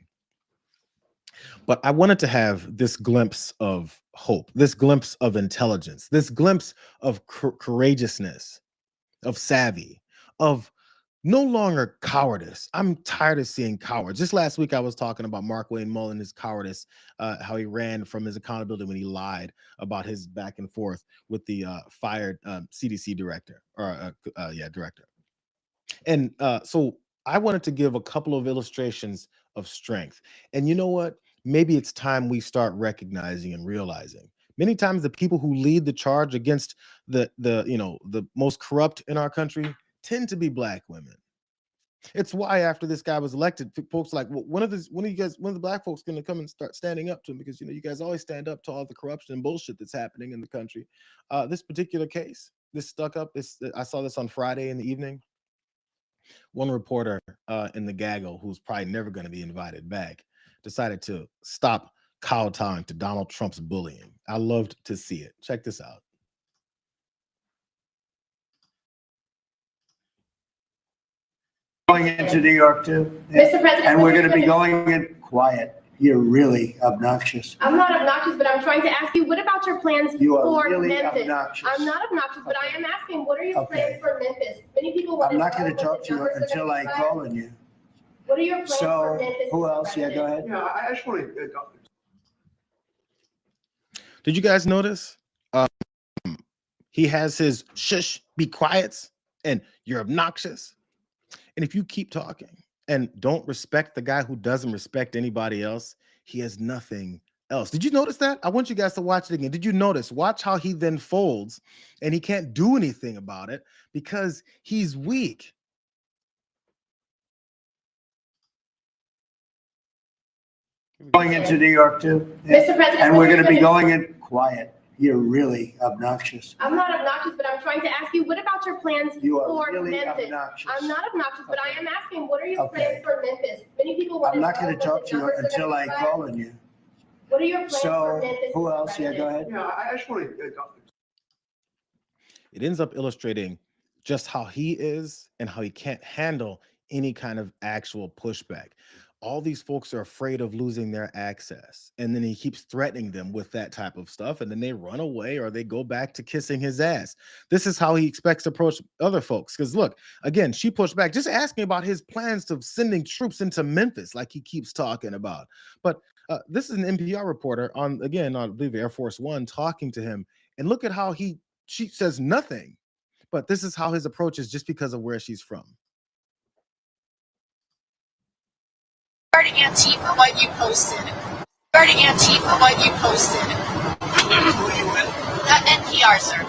But I wanted to have this glimpse of hope, this glimpse of intelligence, this glimpse of courageousness, of savvy, of no longer cowardice. I'm tired of seeing cowards. Just last week, I was talking about Mark Wayne Mullen, his cowardice, how he ran from his accountability when he lied about his back and forth with the fired CDC director, or director. And so I wanted to give a couple of illustrations of strength. And you know what? Maybe it's time we start recognizing and realizing. Many times the people who lead the charge against the most corrupt in our country tend to be Black women. It's why after this guy was elected, folks like, well, when are the Black folks going to come and start standing up to him? Because you guys always stand up to all the corruption and bullshit that's happening in the country. This particular case, this stuck up. I saw this on Friday in the evening. One reporter in the gaggle, who's probably never going to be invited back, decided to stop kowtowing to Donald Trump's bullying. I loved to see it. Check this out. Going into New York too, Mr. President, and we're going to be going in quiet. You're really obnoxious. I'm not obnoxious, but I'm trying to ask you, what about your plans You are for really Memphis? obnoxious. I'm not obnoxious, but I am asking, what are your plans for Memphis? Many people want I'm to not going know to what talk the to you numbers are until gonna I be like. call on you. What are your plans for So, Memphis? who Mr. else? Yeah, go ahead. Yeah, I just want to. Did you guys notice? He has his shush, be quiets, and you're obnoxious. And if you keep talking and don't respect the guy who doesn't respect anybody else, he has nothing else. Did you notice that? I want you guys to watch it again. Did you notice? Watch how he then folds and he can't do anything about it because he's weak. Going into New York too, Mr. President, and we're going to be gonna- going in quiet. You're really obnoxious. I'm not obnoxious, but I'm trying to ask you, what about your plans You are for really Memphis? obnoxious. I'm not obnoxious, but I am asking, what are your Okay. plans for Memphis? Many people want I'm to not know going to what talk the to you numbers are until gonna I be like. call on you. What are your plans for So, Memphis? who Mr. else? Yeah, go President? ahead. Yeah, I just want to. It ends up illustrating just how he is and how he can't handle any kind of actual pushback. All these folks are afraid of losing their access. And then he keeps threatening them with that type of stuff. And then they run away or they go back to kissing his ass. This is how he expects to approach other folks. Because look, again, she pushed back, just asking about his plans of sending troops into Memphis, like he keeps talking about. But this is an NPR reporter on, again, I believe Air Force One, talking to him. And look at how she says nothing. But this is how his approach is just because of where she's from. Regarding Antifa, what you posted. Regarding Antifa, what you posted. Who are you with? NPR, sir.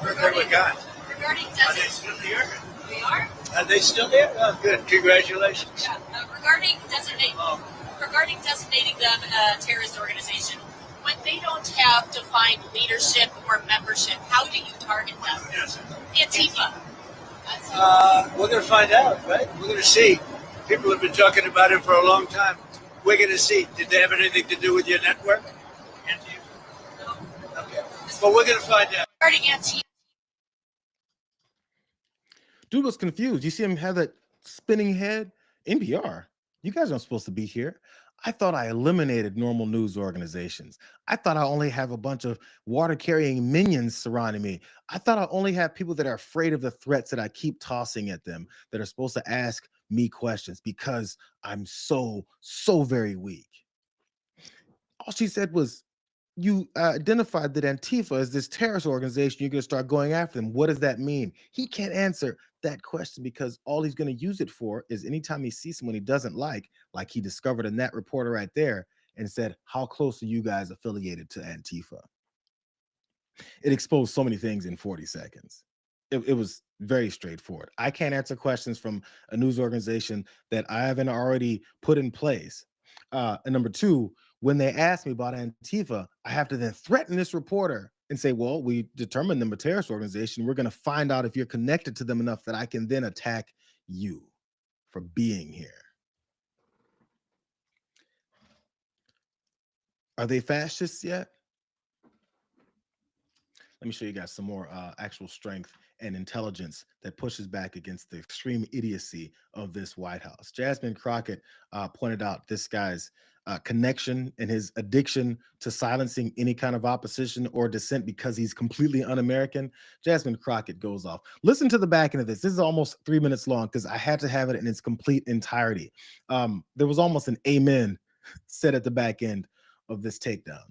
Regarding Are they still here? we are. Are they still here? Oh, good. Congratulations. Regarding designating them a terrorist organization, when they don't have defined leadership or membership, how do you target them? Antifa. We're going to find out, right? We're going to see. People have been talking about it for a long time. We're going to see. Did they have anything to do with your network? No. Okay. But we're going to find out. Regarding Antifa. Dude was confused. You see him have that spinning head? NPR, you guys aren't supposed to be here. I thought I eliminated normal news organizations. I thought I only have a bunch of water-carrying minions surrounding me. I thought I only have people that are afraid of the threats that I keep tossing at them, that are supposed to ask me questions because I'm so very weak. All she said was, you identified that Antifa is this terrorist organization. You're going to start going after them. What does that mean? He can't answer that question because all he's going to use it for is anytime he sees someone he doesn't like he discovered in that reporter right there and said, how close are you guys affiliated to Antifa? It exposed so many things in 40 seconds. It was very straightforward. I can't answer questions from a news organization that I haven't already put in place. And number two, when they ask me about Antifa, I have to then threaten this reporter and say, well, we determined them a terrorist organization. We're going to find out if you're connected to them enough that I can then attack you for being here. Are they fascists yet? Let me show you guys some more actual strength and intelligence that pushes back against the extreme idiocy of this White House. Jasmine Crockett pointed out this guy's connection and his addiction to silencing any kind of opposition or dissent because he's completely un-American. Jasmine Crockett goes off. Listen to the back end of this. This is almost 3 minutes long because I had to have it in its complete entirety. There was almost an amen said at the back end of this takedown.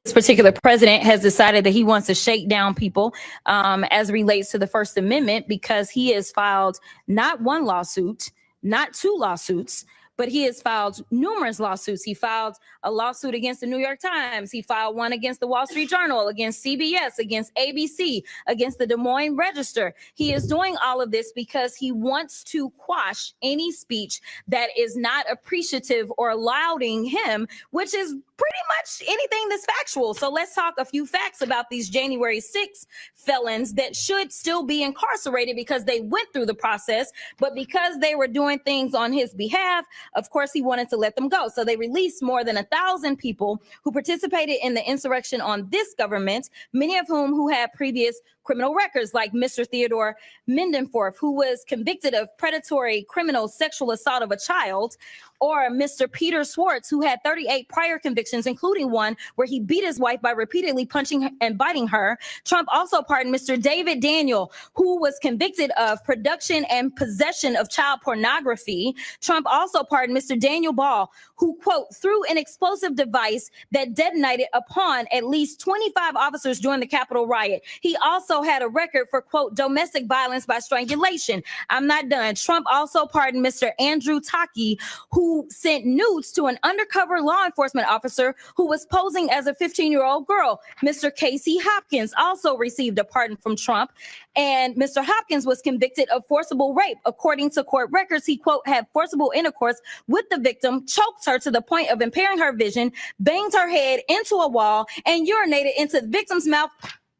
This particular president has decided that he wants to shake down people as it relates to the First Amendment because he has filed not one lawsuit, not two lawsuits, but he has filed numerous lawsuits. He filed a lawsuit against the New York Times. He filed one against the Wall Street Journal, against CBS, against ABC, against the Des Moines Register. He is doing all of this because he wants to quash any speech that is not appreciative or lauding him, which is pretty much anything that's factual. So let's talk a few facts about these January 6th felons that should still be incarcerated because they went through the process, but because they were doing things on his behalf, of course, he wanted to let them go. So they released more than 1,000 people who participated in the insurrection on this government, many of whom who had previous criminal records, like Mr. Theodore Mendenforth, who was convicted of predatory criminal sexual assault of a child, or Mr. Peter Schwartz, who had 38 prior convictions, including one where he beat his wife by repeatedly punching and biting her. Trump also pardoned Mr. David Daniel, who was convicted of production and possession of child pornography. Trump also pardoned Mr. Daniel Ball, who, quote, threw an explosive device that detonated upon at least 25 officers during the Capitol riot. He also had a record for, quote, domestic violence by strangulation. I'm not done. Trump also pardoned Mr. Andrew Taki, who sent nudes to an undercover law enforcement officer who was posing as a 15-year-old girl. Mr. Casey Hopkins also received a pardon from Trump, and Mr. Hopkins was convicted of forcible rape. According to court records, he, quote, had forcible intercourse with the victim, choked her to the point of impairing her vision, banged her head into a wall, and urinated into the victim's mouth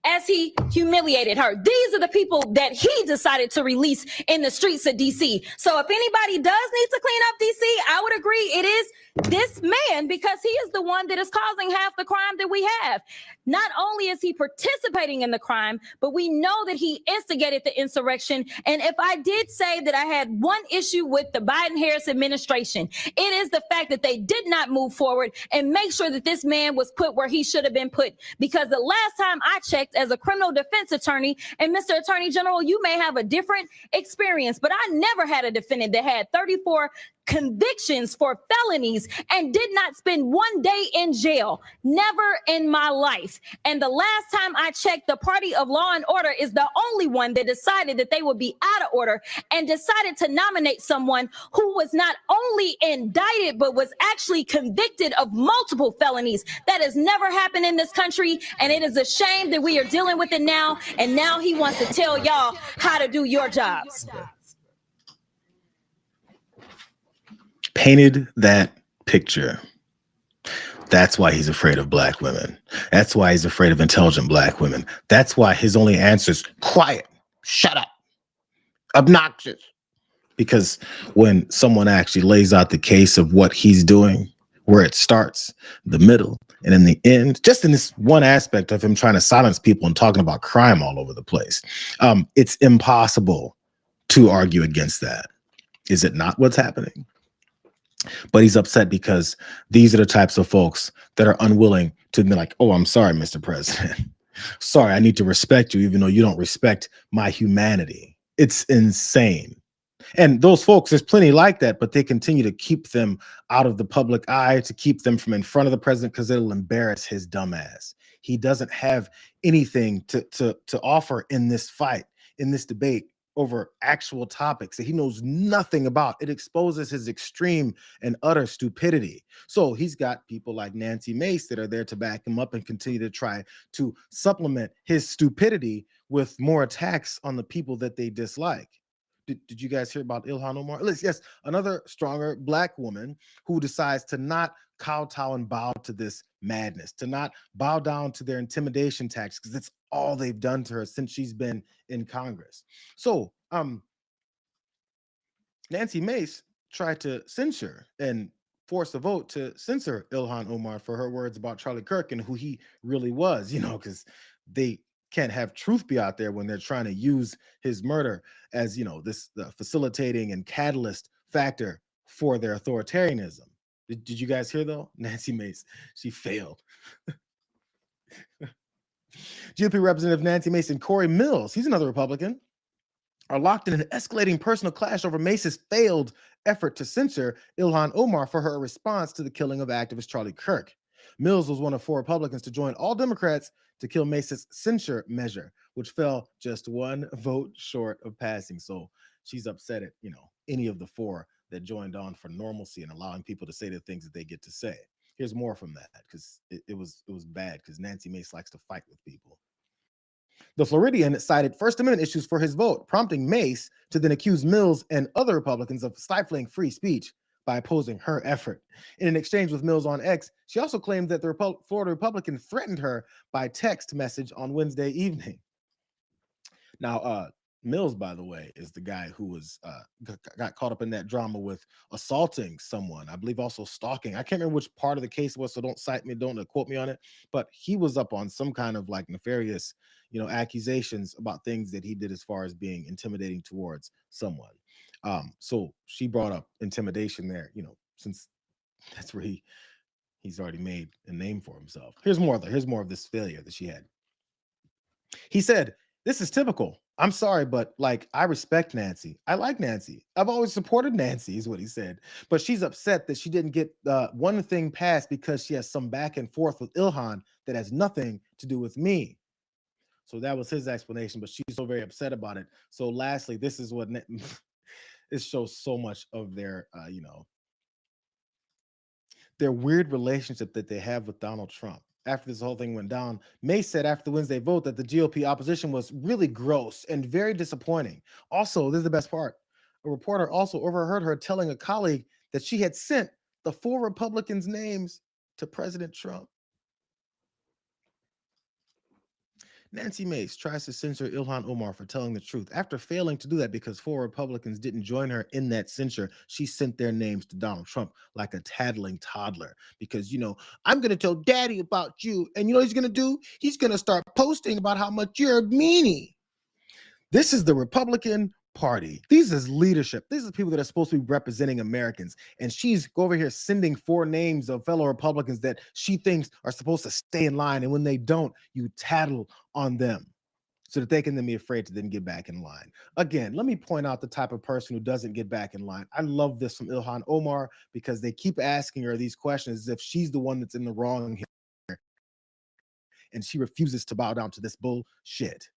as he humiliated her. These are the people that he decided to release in the streets of DC. So if anybody does need to clean up DC, I would agree it is this man, because he is the one that is causing half the crime that we have. Not only is he participating in the crime, but we know that he instigated the insurrection. And if I did say that I had one issue with the Biden-Harris administration, it is the fact that they did not move forward and make sure that this man was put where he should have been put. Because the last time I checked as a criminal defense attorney, and Mr. Attorney General, you may have a different experience, but I never had a defendant that had 34 convictions for felonies and did not spend one day in jail. Never in my life. And the last time I checked, the party of law and order is the only one that decided that they would be out of order and decided to nominate someone who was not only indicted, but was actually convicted of multiple felonies. That has never happened in this country. And it is a shame that we are dealing with it now. And now he wants to tell y'all how to do your jobs. Painted that picture. That's why he's afraid of black women. That's why he's afraid of intelligent black women. That's why his only answer is quiet, shut up, obnoxious. Because when someone actually lays out the case of what he's doing, where it starts, the middle, and in the end, just in this one aspect of him trying to silence people and talking about crime all over the place, it's impossible to argue against that. Is it not what's happening? But he's upset because these are the types of folks that are unwilling to be like, oh, I'm sorry, Mr. President. Sorry, I need to respect you, even though you don't respect my humanity. It's insane. And those folks, there's plenty like that, but they continue to keep them out of the public eye, to keep them from in front of the president, because it'll embarrass his dumb ass. He doesn't have anything to offer in this fight, in this debate, over actual topics that he knows nothing about. It exposes his extreme and utter stupidity. So he's got people like Nancy Mace that are there to back him up and continue to try to supplement his stupidity with more attacks on the people that they dislike. Did you guys hear about Ilhan Omar? Yes, another stronger Black woman who decides to not kowtow and bow to this madness, to not bow down to their intimidation tactics, because it's all they've done to her since she's been in Congress. So Nancy Mace tried to censure and force a vote to censor Ilhan Omar for her words about Charlie Kirk and who he really was, because they can't have truth be out there when they're trying to use his murder as, this facilitating and catalyst factor for their authoritarianism. Did you guys hear, though? Nancy Mace, she failed. GOP Representative Nancy Mace and Corey Mills, he's another Republican, are locked in an escalating personal clash over Mace's failed effort to censor Ilhan Omar for her response to the killing of activist Charlie Kirk. Mills was one of 4 Republicans to join all Democrats to kill Mace's censure measure, which fell just 1 vote short of passing. So she's upset at, any of the 4 that joined on for normalcy and allowing people to say the things that they get to say. Here's more from that, because it was bad, because Nancy Mace likes to fight with people. The Floridian cited First Amendment issues for his vote, prompting Mace to then accuse Mills and other Republicans of stifling free speech by opposing her effort. In an exchange with Mills on X, she also claimed that the Florida Republican threatened her by text message on Wednesday evening. Now, Mills, by the way, is the guy who was got caught up in that drama with assaulting someone, I believe also stalking. I can't remember which part of the case it was, so don't cite me, don't quote me on it, but he was up on some kind of like nefarious, accusations about things that he did as far as being intimidating towards someone. So she brought up intimidation there, since that's where he's already made a name for himself. Here's more of this failure that she had. He said, "This is typical. I'm sorry, but I respect Nancy. I like Nancy. I've always supported Nancy," is what he said. But she's upset that she didn't get one thing passed because she has some back and forth with Ilhan that has nothing to do with me. So that was his explanation, but she's so very upset about it. So lastly, this is what it shows so much of their, their weird relationship that they have with Donald Trump. After this whole thing went down, Mace said after the Wednesday vote that the GOP opposition was really gross and very disappointing. Also, this is the best part. A reporter also overheard her telling a colleague that she had sent the 4 Republicans' names to President Trump. Nancy Mace tries to censor Ilhan Omar for telling the truth. After failing to do that because 4 Republicans didn't join her in that censure, she sent their names to Donald Trump like a tattling toddler. Because, I'm going to tell daddy about you. And you know what he's going to do? He's going to start posting about how much you're a meanie. This is the Republican Party. These is leadership. These are people that are supposed to be representing Americans. And she's over here sending 4 names of fellow Republicans that she thinks are supposed to stay in line. And when they don't, you tattle on them so that they can then be afraid to then get back in line. Again, let me point out the type of person who doesn't get back in line. I love this from Ilhan Omar because they keep asking her these questions as if she's the one that's in the wrong here. And she refuses to bow down to this bullshit.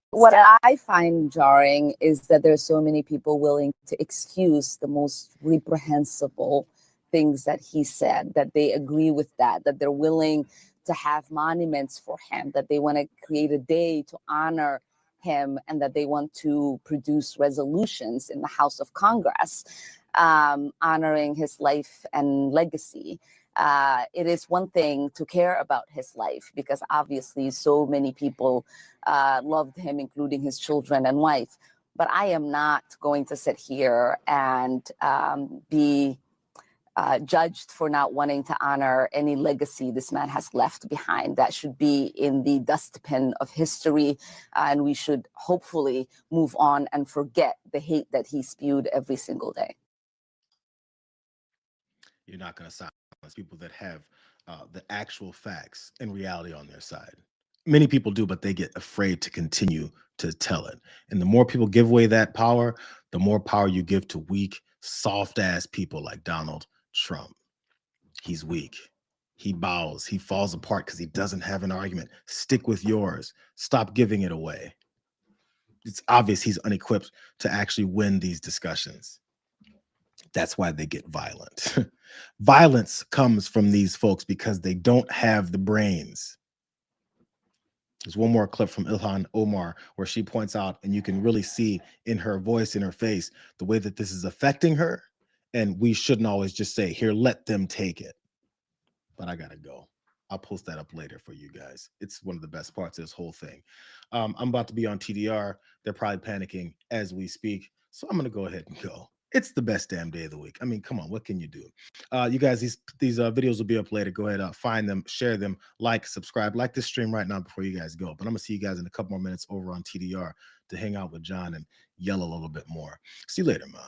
What I find jarring is that there's so many people willing to excuse the most reprehensible things that he said, that they agree with that they're willing to have monuments for him, that they want to create a day to honor him, and that they want to produce resolutions in the House of Congress honoring his life and legacy. It is one thing to care about his life, because obviously so many people loved him, including his children and wife. But I am not going to sit here and be judged for not wanting to honor any legacy this man has left behind. That should be in the dustbin of history, and we should hopefully move on and forget the hate that he spewed every single day. You're not going to silence people that have the actual facts and reality on their side. Many people do, but they get afraid to continue to tell it. And the more people give away that power, the more power you give to weak, soft-ass people like Donald Trump. He's weak. He bows. He falls apart because he doesn't have an argument. Stick with yours. Stop giving it away. it's obvious he's unequipped to actually win these discussions. That's why they get violent. Violence comes from these folks because they don't have the brains. There's one more clip from Ilhan Omar where she points out, and you can really see in her voice, in her face, the way that this is affecting her. And we shouldn't always just say, here, let them take it. But I gotta go. I'll post that up later for you guys. It's one of the best parts of this whole thing. I'm about to be on TDR. They're probably panicking as we speak. So I'm gonna go ahead and go. It's the best damn day of the week. I mean, come on, what can you do? You guys, these videos will be up later. Go ahead, find them, share them, like, subscribe, like this stream right now before you guys go. But I'm gonna see you guys in a couple more minutes over on TDR to hang out with John and yell a little bit more. See you later, man.